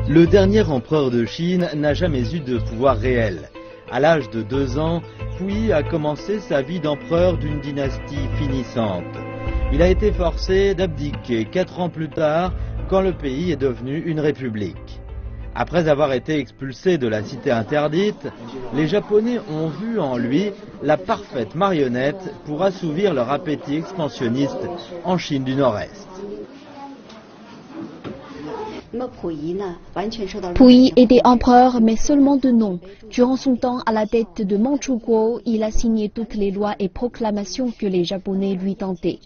Le dernier empereur de Chine n'a jamais eu de pouvoir réel. À l'âge de 2 ans, Puyi a commencé sa vie d'empereur d'une dynastie finissante. Il a été forcé d'abdiquer 4 ans plus tard, quand le pays est devenu une république. Après avoir été expulsé de la cité interdite, les Japonais ont vu en lui la parfaite marionnette pour assouvir leur appétit expansionniste en Chine du Nord-Est. Puyi était empereur, mais seulement de nom. Durant son temps à la tête de Manchukuo, il a signé toutes les lois et proclamations que les Japonais lui tentaient.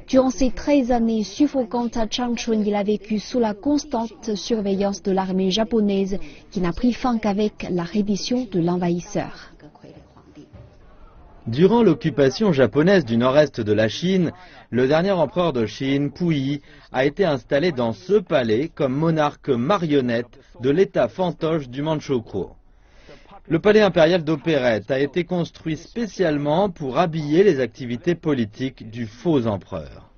Durant ces 13 années suffocantes à Changchun, il a vécu sous la constante surveillance de l'armée japonaise, qui n'a pris fin qu'avec la reddition de l'envahisseur. Durant l'occupation japonaise du nord-est de la Chine, le dernier empereur de Chine, Puyi, a été installé dans ce palais comme monarque marionnette de l'état fantoche du Manchukuo. Le palais impérial d'Opérette a été construit spécialement pour habiller les activités politiques du faux empereur.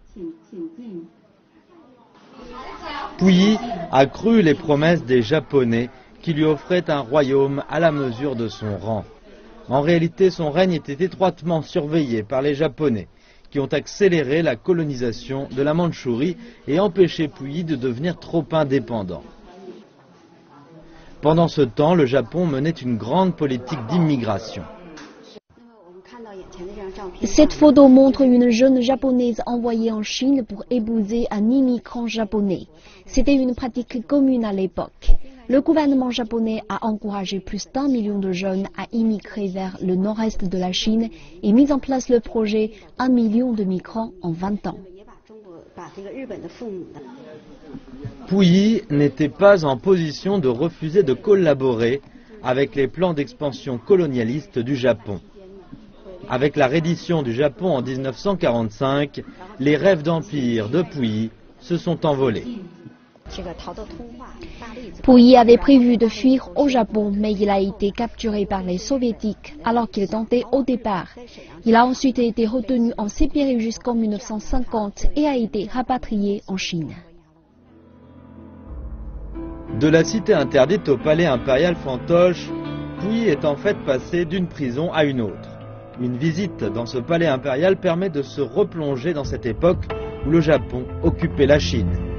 Puyi a cru les promesses des Japonais qui lui offraient un royaume à la mesure de son rang. En réalité, son règne était étroitement surveillé par les Japonais, qui ont accéléré la colonisation de la Mandchourie et empêché Puyi de devenir trop indépendant. Pendant ce temps, le Japon menait une grande politique d'immigration. Cette photo montre une jeune japonaise envoyée en Chine pour épouser un immigrant japonais. C'était une pratique commune à l'époque. Le gouvernement japonais a encouragé plus d'1 million de jeunes à immigrer vers le nord-est de la Chine et mis en place le projet 1 million de migrants en 20 ans. Puyi n'était pas en position de refuser de collaborer avec les plans d'expansion colonialiste du Japon. Avec la reddition du Japon en 1945, les rêves d'empire de Puyi se sont envolés. Puyi avait prévu de fuir au Japon, mais il a été capturé par les soviétiques alors qu'il tentait au départ. Il a ensuite été retenu en Sibérie jusqu'en 1950 et a été rapatrié en Chine. De la cité interdite au palais impérial fantoche, Puyi est en fait passé d'une prison à une autre. Une visite dans ce palais impérial permet de se replonger dans cette époque où le Japon occupait la Chine.